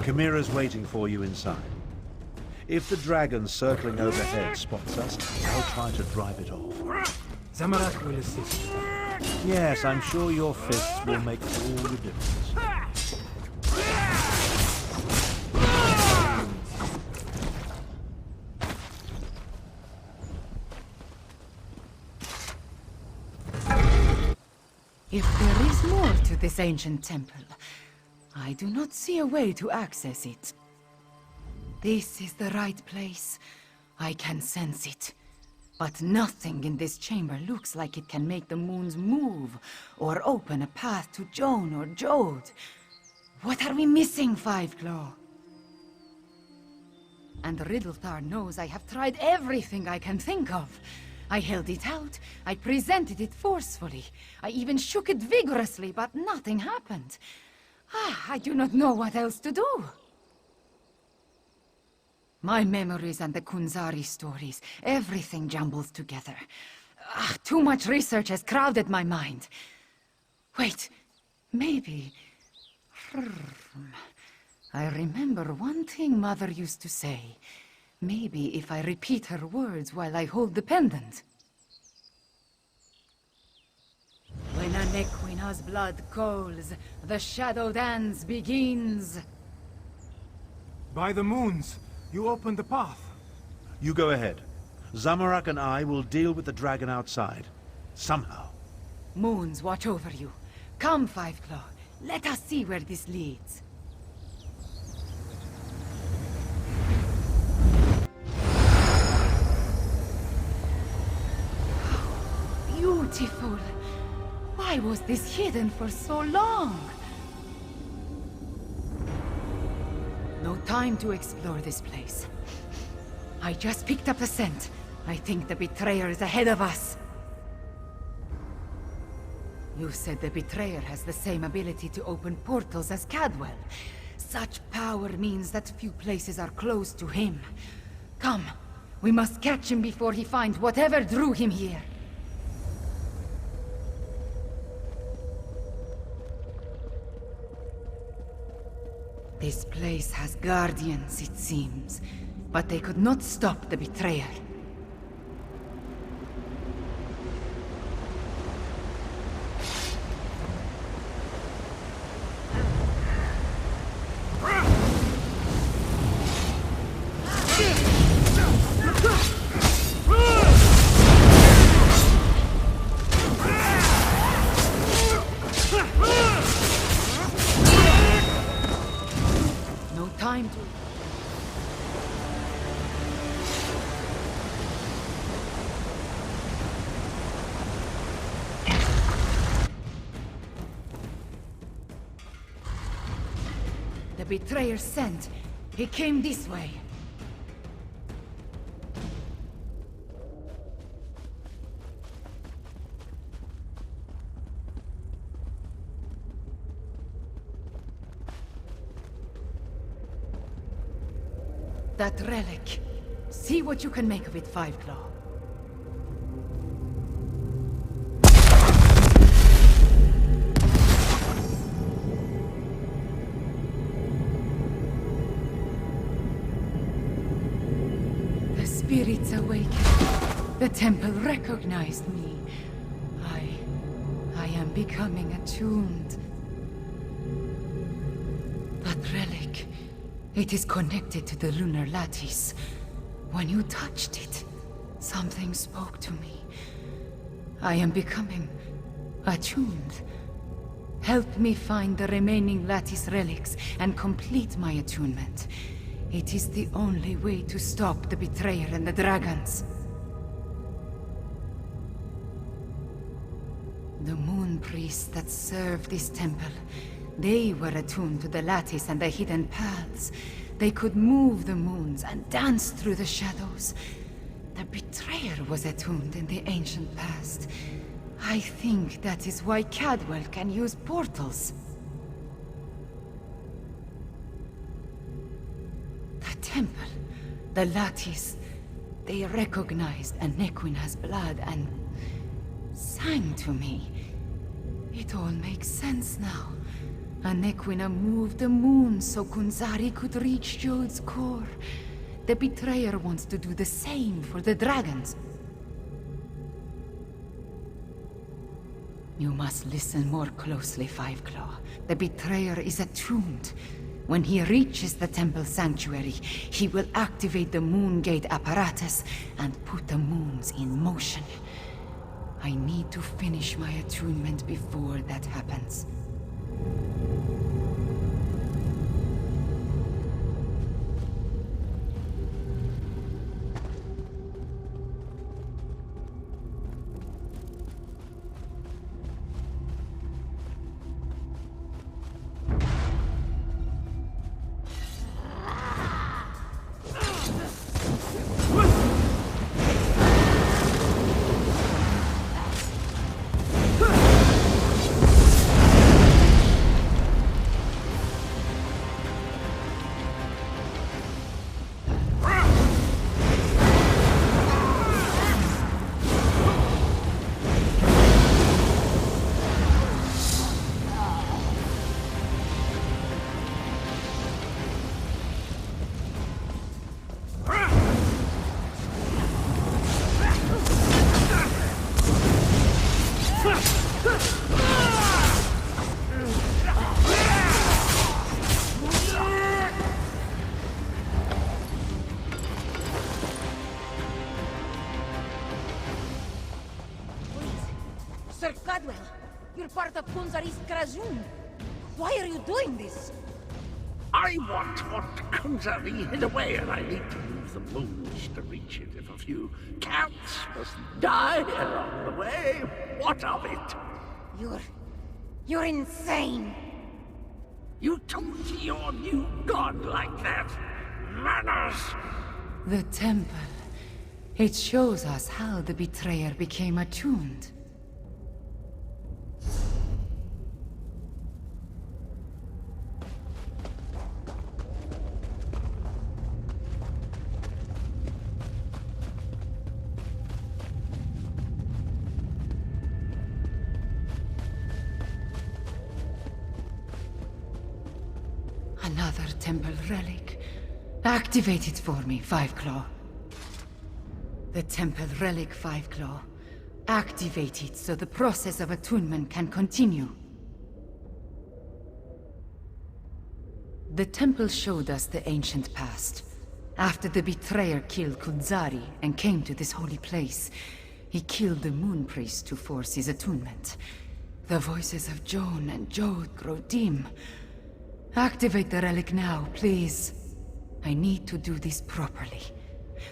Chimera's waiting for you inside. If the dragon circling overhead spots us, I'll try to drive it off. Zamorak will assist. Yes, I'm sure your fists will make all the difference. If there is more to this ancient temple, I do not see a way to access it. This is the right place. I can sense it. But nothing in this chamber looks like it can make the moons move, or open a path to Joan or Jode. What are we missing, Fiveclaw? And Riddlethar knows I have tried everything I can think of. I held it out, I presented it forcefully, I even shook it vigorously, but nothing happened. I do not know what else to do. My memories and the Kunzari stories, everything jumbles together. Too much research has crowded my mind. Wait, maybe... I remember one thing Mother used to say. Maybe if I repeat her words while I hold the pendant. When a Nequina's blood calls, the shadow dance begins. By the moons, you open the path. You go ahead. Zamorak and I will deal with the dragon outside. Somehow. Moons watch over you. Come, Fiveclaw. Let us see where this leads. Beautiful. Why was this hidden for so long? No time to explore this place. I just picked up the scent. I think the betrayer is ahead of us. You said the betrayer has the same ability to open portals as Cadwell. Such power means that few places are close to him. Come, we must catch him before he finds whatever drew him here. This place has guardians, it seems, but they could not stop the betrayer. Time to... The betrayer sent. He came this way. That relic. See what you can make of it, Fiveclaw. The spirits awakened. The temple recognized me. I am becoming attuned. That relic. It is connected to the lunar lattice. When you touched it, something spoke to me. I am becoming attuned. Help me find the remaining lattice relics and complete my attunement. It is the only way to stop the betrayer and the dragons. The moon priests that serve this temple, they were attuned to the lattice and the hidden paths. They could move the moons and dance through the shadows. The betrayer was attuned in the ancient past. I think that is why Cadwell can use portals. The temple, the lattice, they recognized a Nequina's blood and sang to me. It all makes sense now. Anequina moved the moon so Kunzari could reach Jode's core. The betrayer wants to do the same for the dragons. You must listen more closely, Five Claw. The betrayer is attuned. When he reaches the temple sanctuary, he will activate the moon gate apparatus and put the moons in motion. I need to finish my attunement before that happens. Sir Cadwell, you're part of Kunzari's Krazun. Why are you doing this? I want what Kunzari hid away, and I need to move the moons to reach it. If a few cats must die along the way, what of it? You're insane! You talk to your new god like that? Manners! The temple. It shows us how the betrayer became attuned. Another temple relic. Activate it for me, Five Claw. The temple relic, Five Claw. Activate it so the process of attunement can continue. The temple showed us the ancient past. After the betrayer killed Kunzari and came to this holy place, he killed the moon priest to force his attunement. The voices of Joan and Jode grow dim. Activate the relic now, please. I need to do this properly.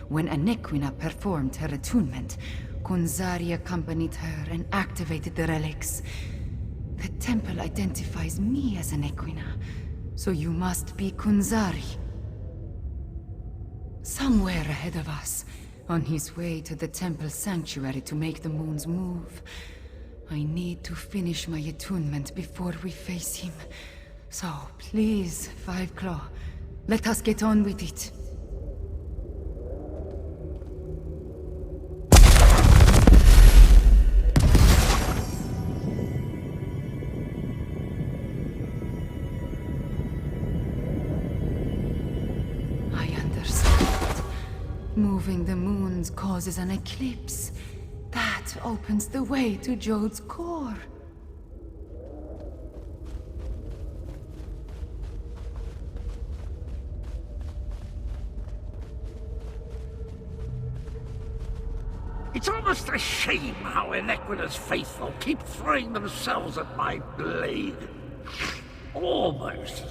When Anequina performed her attunement, Kunzari accompanied her and activated the relics. The temple identifies me as Anequina, so you must be Kunzari. Somewhere ahead of us, on his way to the temple sanctuary to make the moons move. I need to finish my attunement before we face him. So, please, Five Claw, let us get on with it. I understand. Moving the moons causes an eclipse. That opens the way to Jode's core. It's almost a shame how Inequina's faithful keep throwing themselves at my blade. Almost.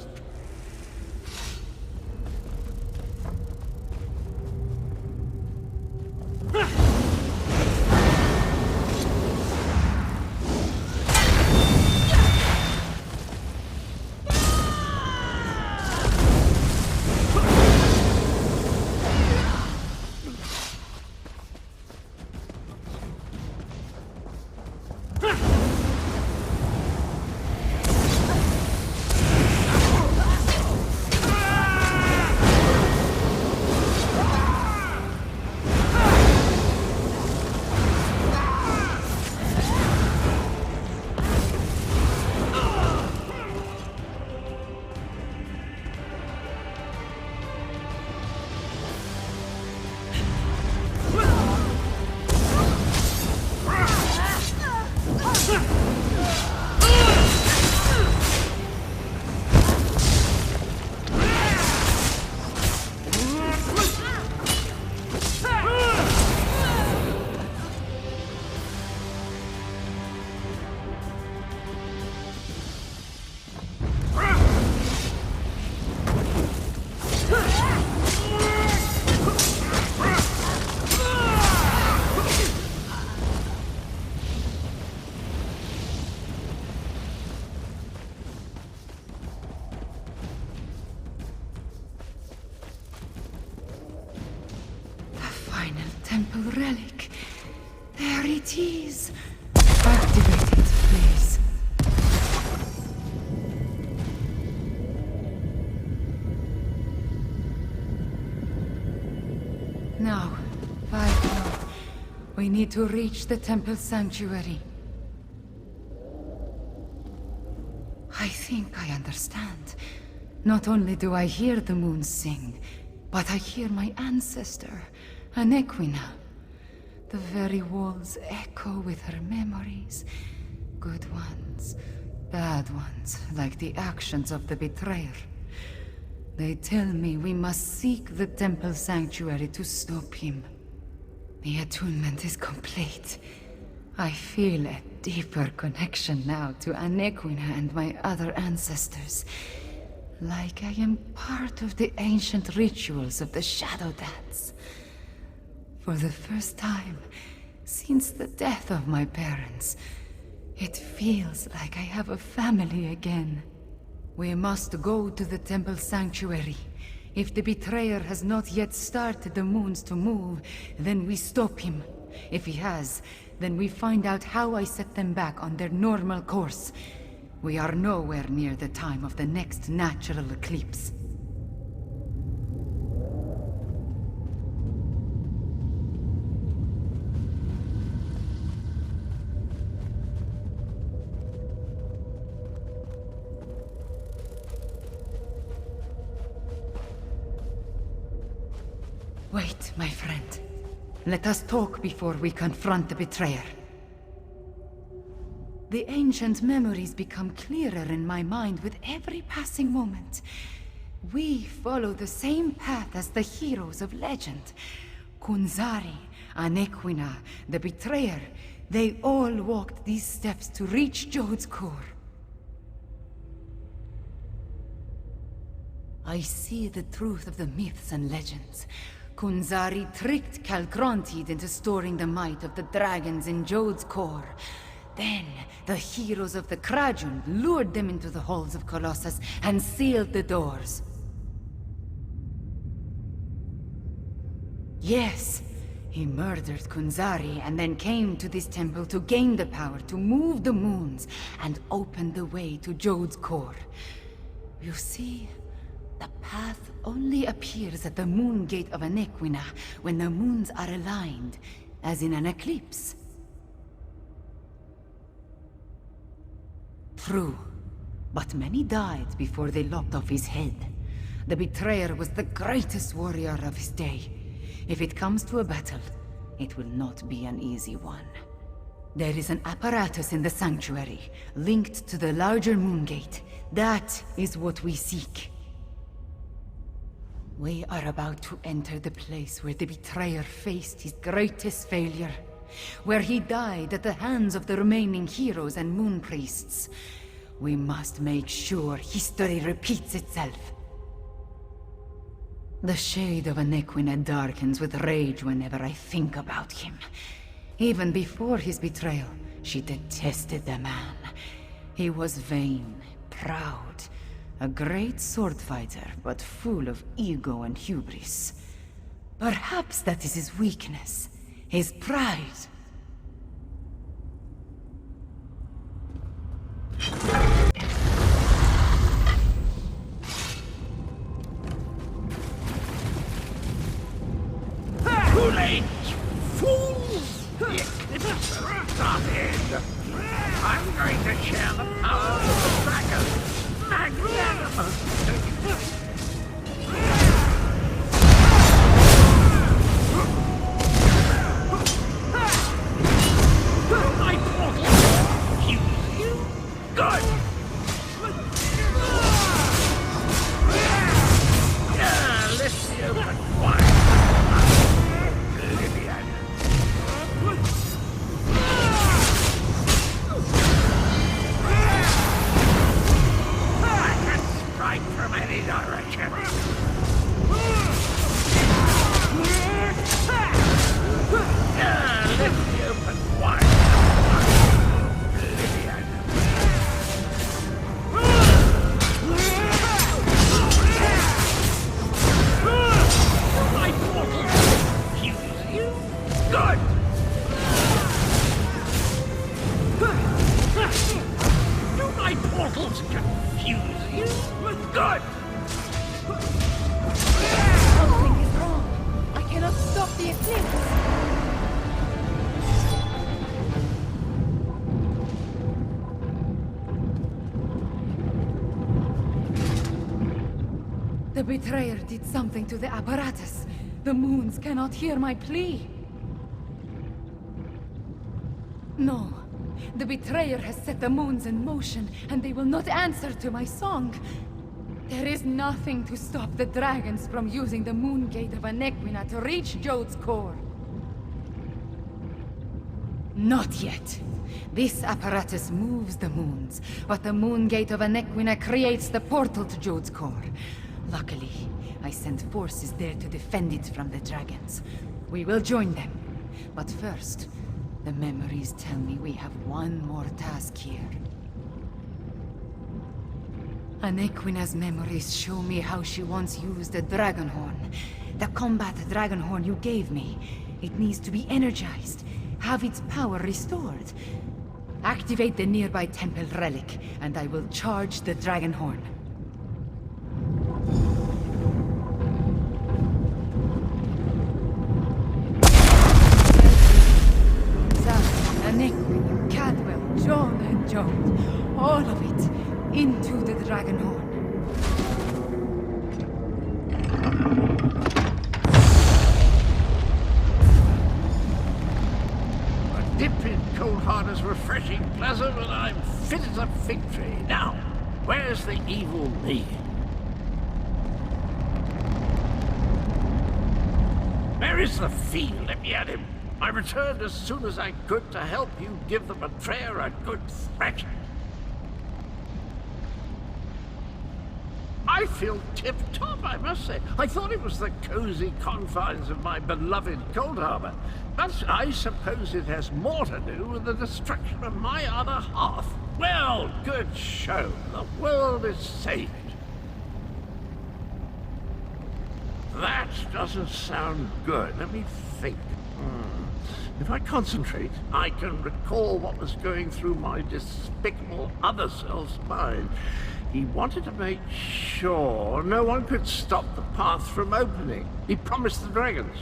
temple relic. There it is. Activate it, please. Now, 5 more. We need to reach the temple sanctuary. I think I understand. Not only do I hear the moons sing, but I hear my ancestor, Anequina. The very walls echo with her memories. Good ones, bad ones, like the actions of the betrayer. They tell me we must seek the temple sanctuary to stop him. The attunement is complete. I feel a deeper connection now to Anequina and my other ancestors. Like I am part of the ancient rituals of the Shadow Dance. For the first time since the death of my parents, it feels like I have a family again. We must go to the temple sanctuary. If the betrayer has not yet started the moons to move, then we stop him. If he has, then we find out how I set them back on their normal course. We are nowhere near the time of the next natural eclipse. Wait, my friend. Let us talk before we confront the betrayer. The ancient memories become clearer in my mind with every passing moment. We follow the same path as the heroes of legend. Kunzari, Anequina, the betrayer, they all walked these steps to reach Jode's core. I see the truth of the myths and legends. Kunzari tricked Calcrontid into storing the might of the dragons in Jode's core. Then, the heroes of the Krajun lured them into the halls of Colossus and sealed the doors. Yes, he murdered Kunzari and then came to this temple to gain the power to move the moons and open the way to Jode's core. You see, the path only appears at the moon gate of Anequina when the moons are aligned, as in an eclipse. True, but many died before they lopped off his head. The betrayer was the greatest warrior of his day. If it comes to a battle, it will not be an easy one. There is an apparatus in the sanctuary, linked to the larger moon gate. That is what we seek. We are about to enter the place where the betrayer faced his greatest failure. Where he died at the hands of the remaining heroes and moon priests. We must make sure history repeats itself. The shade of Anequina darkens with rage whenever I think about him. Even before his betrayal, she detested the man. He was vain, proud, a great sword fighter, but full of ego and hubris. Perhaps that is his weakness, his pride. Too late, fools! The eclipse has started. I'm going to share the power of the dragon. Magnanimous! My portal accuse you? Good! Let's see open wide. Lydian. Good! Do my portals confuse you? Good! Something is wrong. I cannot stop the eclipse. The betrayer did something to the apparatus. The moons cannot hear my plea. No. The betrayer has set the moons in motion, and they will not answer to my song. There is nothing to stop the dragons from using the moon gate of Anequina to reach Jode's core. Not yet. This apparatus moves the moons, but the moon gate of Anequina creates the portal to Jode's core. Luckily, I sent forces there to defend it from the dragons. We will join them. But first, the memories tell me we have one more task here. Anequina's memories show me how she once used the dragon horn. The combat dragon horn you gave me. It needs to be energized, have its power restored. Activate the nearby temple relic, and I will charge the dragon horn. Anequina, Cadwell, John and Jode. All of it into the dragon horn. A dip in cold hard is refreshing pleasant, and I'm fit as a fig tree. Now, where's the evil me? Where is the fiend? Let me at him. I returned as soon as I could to help you give the betrayer a good thrashing. I feel tip-top, I must say. I thought it was the cozy confines of my beloved Cold Harbor, but I suppose it has more to do with the destruction of my other half. Well, good show. The world is saved. That doesn't sound good. Let me think. If I concentrate, I can recall what was going through my despicable other self's mind. He wanted to make sure no one could stop the path from opening. He promised the dragons.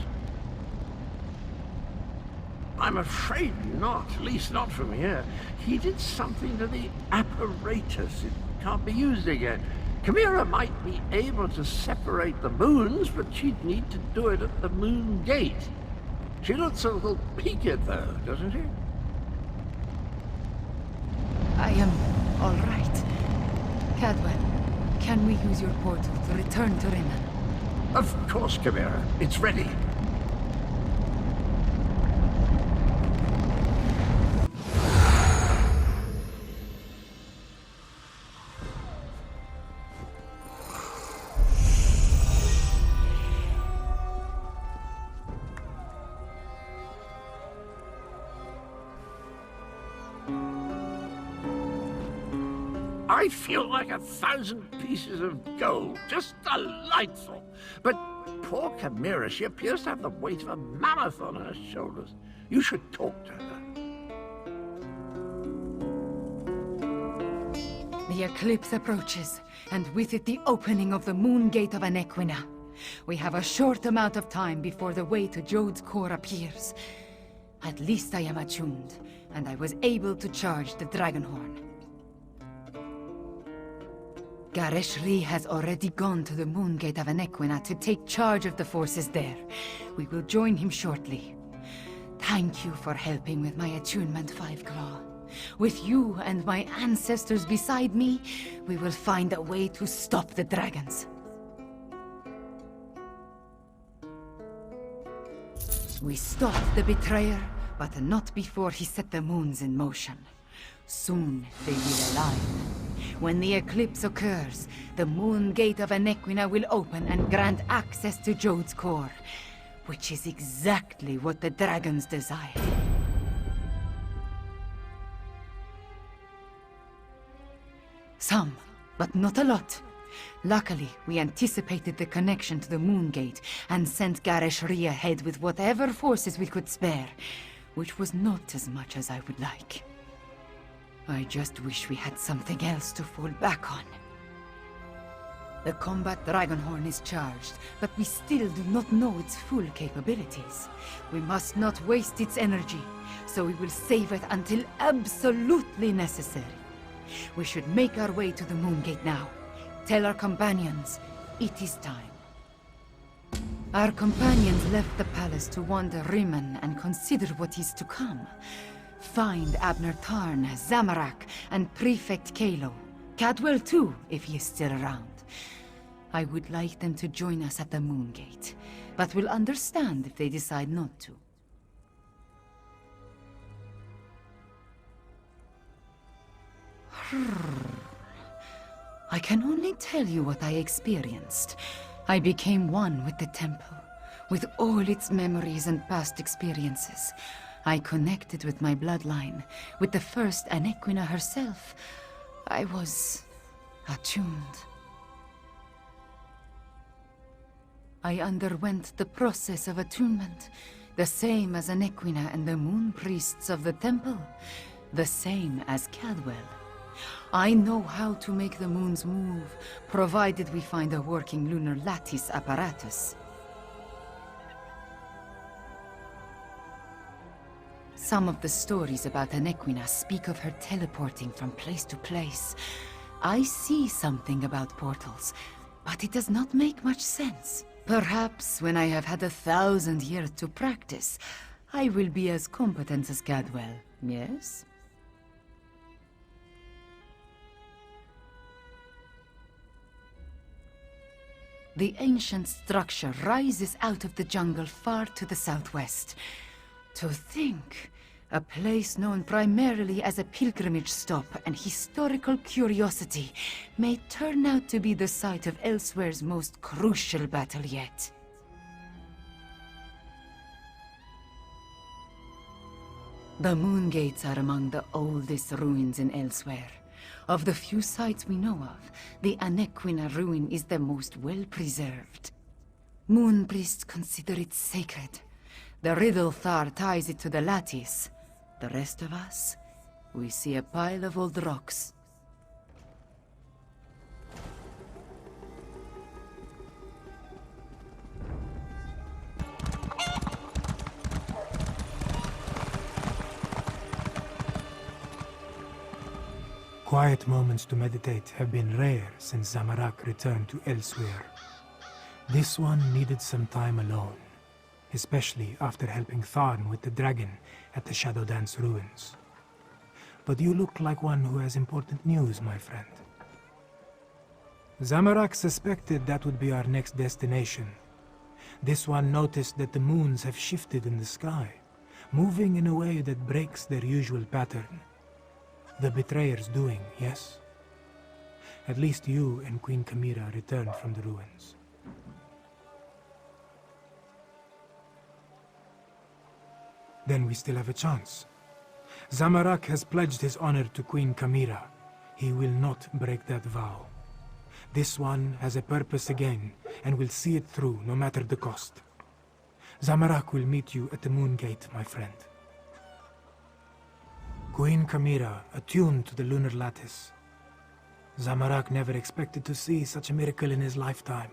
I'm afraid not, at least not from here. He did something to the apparatus. It can't be used again. Chimera might be able to separate the moons, but she'd need to do it at the moon gate. She looks a little peaked, though, doesn't she? I am all right. Cadwell, can we use your portal to return to Rinnan? Of course, Chimera. It's ready. I feel like 1,000 pieces of gold. Just delightful. But poor Chimera, she appears to have the weight of a mammoth on her shoulders. You should talk to her. The eclipse approaches, and with it the opening of the moon gate of Anequina. We have a short amount of time before the way to Jode's core appears. At least I am attuned, and I was able to charge the dragon horn. Gareshri has already gone to the moon gate of Anequina to take charge of the forces there. We will join him shortly. Thank you for helping with my attunement, Fiveclaw. With you and my ancestors beside me, we will find a way to stop the dragons. We stopped the betrayer, but not before he set the moons in motion. Soon they will align. When the eclipse occurs, the moon gate of Anequina will open and grant access to Jode's core, which is exactly what the dragons desire. Some, but not a lot. Luckily, we anticipated the connection to the Moon Gate and sent Gareshri ahead with whatever forces we could spare, which was not as much as I would like. I just wish we had something else to fall back on. The combat Dragonhorn is charged, but we still do not know its full capabilities. We must not waste its energy, so we will save it until absolutely necessary. We should make our way to the Moon Gate now. Tell our companions, it is time. Our companions left the palace to wander Rimmon and consider what is to come. Find Abner Tarn, Zamorak, and Prefect Kalo. Cadwell too, if he is still around. I would like them to join us at the Moon Gate, but will understand if they decide not to. I can only tell you what I experienced. I became one with the temple, with all its memories and past experiences. I connected with my bloodline, with the first Anequina herself. I was attuned. I underwent the process of attunement, the same as Anequina and the moon priests of the temple, the same as Cadwell. I know how to make the moons move, provided we find a working lunar lattice apparatus. Some of the stories about Anequina speak of her teleporting from place to place. I see something about portals, but it does not make much sense. Perhaps when I have had 1,000 years to practice, I will be as competent as Cadwell, yes? The ancient structure rises out of the jungle far to the southwest. To think, a place known primarily as a pilgrimage stop and historical curiosity may turn out to be the site of Elsweyer's most crucial battle yet. The Moon Gates are among the oldest ruins in Elsweyer. Of the few sites we know of, the Anequina ruin is the most well-preserved. Moon priests consider it sacred. The Riddlethar ties it to the lattice. The rest of us, we see a pile of old rocks. Quiet moments to meditate have been rare since Zamorak returned to Elsweyer. This one needed some time alone, especially after helping Tharn with the dragon at the Shadow Dance ruins. But you look like one who has important news, my friend. Zamorak suspected that would be our next destination. This one noticed that the moons have shifted in the sky, moving in a way that breaks their usual pattern. The betrayer's doing, yes? At least you and Queen Kamira returned from the ruins. Then we still have a chance. Zamorak has pledged his honor to Queen Kamira. He will not break that vow. This one has a purpose again, and will see it through no matter the cost. Zamorak will meet you at the Moon Gate, my friend. Queen Kamira, attuned to the lunar lattice. Zamorak never expected to see such a miracle in his lifetime.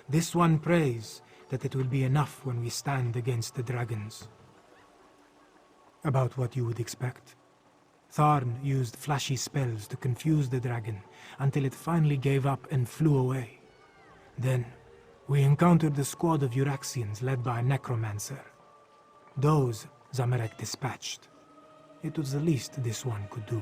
This one prays that it will be enough when we stand against the dragons. About what you would expect. Tharn used flashy spells to confuse the dragon until it finally gave up and flew away. Then, we encountered a squad of Euraxians led by a necromancer. Those Zamorak dispatched. It was the least this one could do.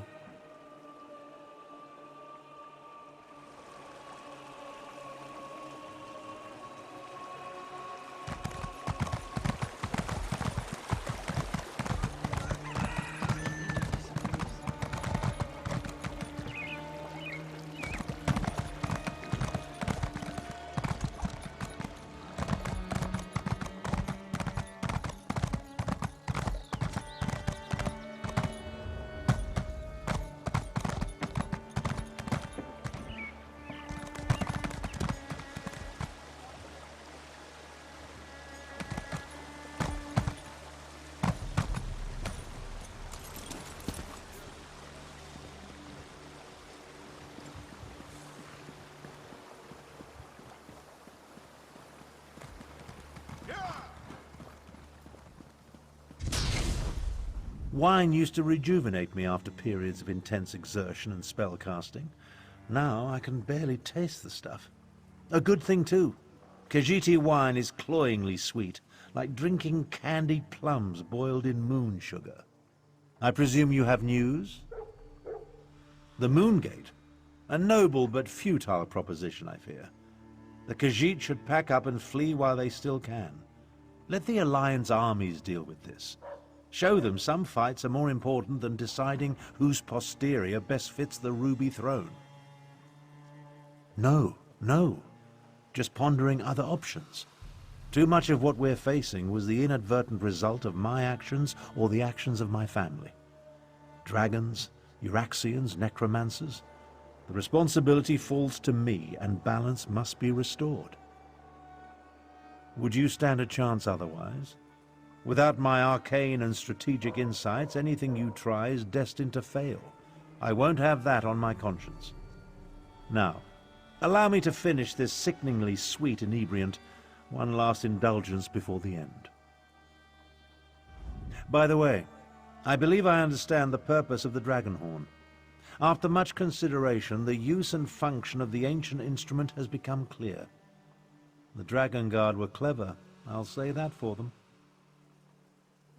Wine used to rejuvenate me after periods of intense exertion and spell casting. Now I can barely taste the stuff. A good thing too. Khajiiti wine is cloyingly sweet, like drinking candied plums boiled in moon sugar. I presume you have news? The Moongate? A noble but futile proposition, I fear. The Khajiit should pack up and flee while they still can. Let the Alliance armies deal with this. Show them some fights are more important than deciding whose posterior best fits the Ruby Throne. No. Just pondering other options. Too much of what we're facing was the inadvertent result of my actions or the actions of my family. Dragons, Euraxians, necromancers. The responsibility falls to me, and balance must be restored. Would you stand a chance otherwise? Without my arcane and strategic insights, anything you try is destined to fail. I won't have that on my conscience. Now, allow me to finish this sickeningly sweet inebriant, one last indulgence before the end. By the way, I believe I understand the purpose of the dragon horn. After much consideration, the use and function of the ancient instrument has become clear. The Dragon Guard were clever, I'll say that for them.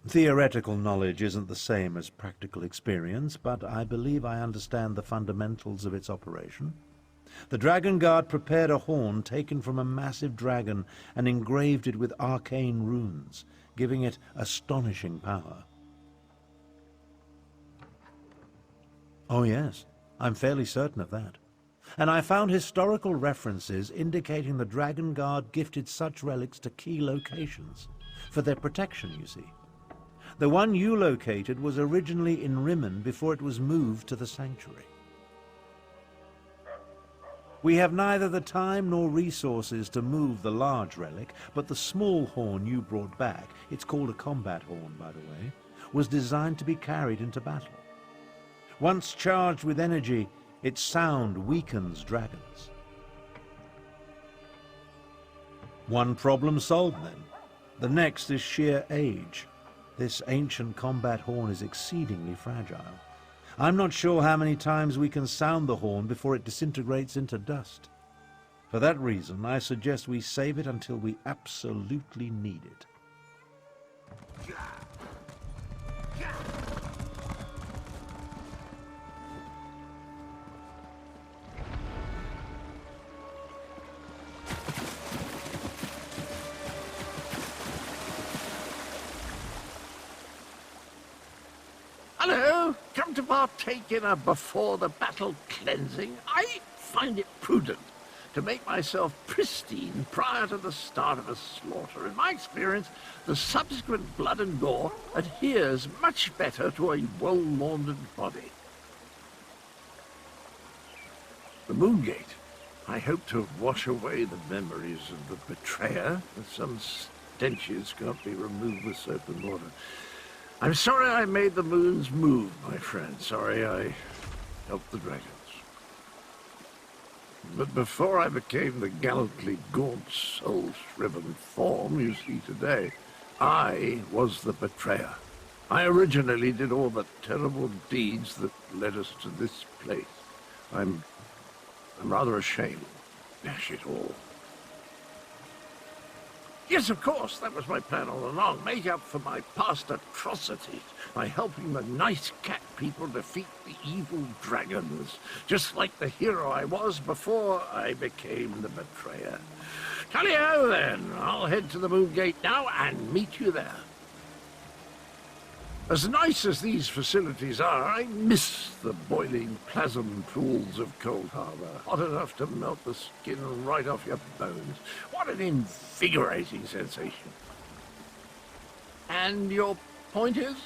Theoretical knowledge isn't the same as practical experience, but I believe I understand the fundamentals of its operation. The Dragon Guard prepared a horn taken from a massive dragon and engraved it with arcane runes, giving it astonishing power. Oh yes, I'm fairly certain of that. And I found historical references indicating the Dragon Guard gifted such relics to key locations, for their protection, you see. The one you located was originally in Rimmen before it was moved to the Sanctuary. We have neither the time nor resources to move the large relic, but the small horn you brought back, it's called a combat horn, by the way, was designed to be carried into battle. Once charged with energy, its sound weakens dragons. One problem solved then. The next is sheer age. This ancient combat horn is exceedingly fragile. I'm not sure how many times we can sound the horn before it disintegrates into dust. For that reason, I suggest we save it until we absolutely need it. Hello! Come to partake in a before-the-battle cleansing? I find it prudent to make myself pristine prior to the start of a slaughter. In my experience, the subsequent blood and gore adheres much better to a well-laundered body. The Moongate. I hope to wash away the memories of the betrayer, as some stenches can't be removed with soap and water. I'm sorry I made the moons move, my friend. Sorry I helped the dragons. But before I became the gallantly gaunt, soul-shriven form you see today, I was the betrayer. I originally did all the terrible deeds that led us to this place. I'm rather ashamed. Dash it all. Yes, of course, that was my plan all along. Make up for my past atrocities by helping the nice cat people defeat the evil dragons, just like the hero I was before I became the betrayer. Tally-ho, then. I'll head to the Moongate now and meet you there. As nice as these facilities are, I miss the boiling plasm pools of Cold Harbor, hot enough to melt the skin right off your bones. What an invigorating sensation. And your point is?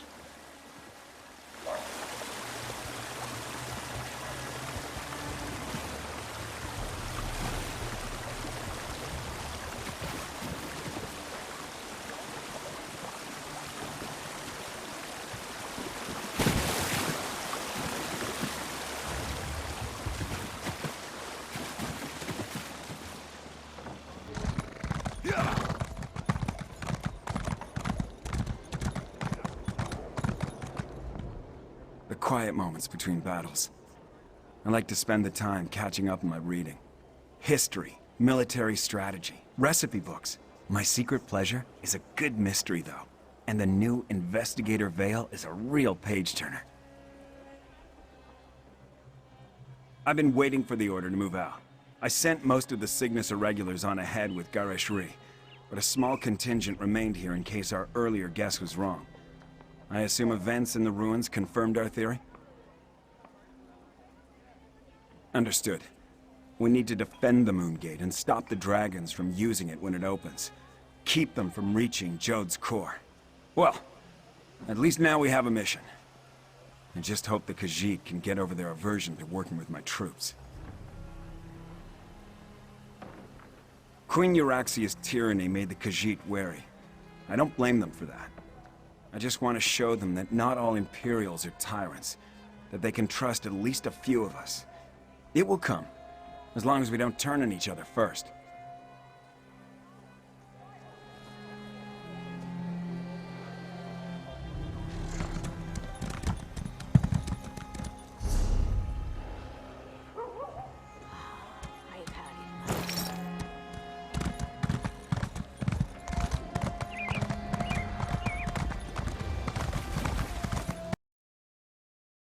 quiet moments between battles. I like to spend the time catching up on my reading. History, military strategy, recipe books. My secret pleasure is a good mystery, though. And the new Investigator Veil is a real page-turner. I've been waiting for the order to move out. I sent most of the Cygnus irregulars on ahead with Gareshri, but a small contingent remained here in case our earlier guess was wrong. I assume events in the ruins confirmed our theory? Understood. We need to defend the Moon Gate and stop the dragons from using it when it opens. Keep them from reaching Jode's core. Well, at least now we have a mission. I just hope the Khajiit can get over their aversion to working with my troops. Queen Euraxia's tyranny made the Khajiit wary. I don't blame them for that. I just want to show them that not all Imperials are tyrants, that they can trust at least a few of us. It will come, as long as we don't turn on each other first.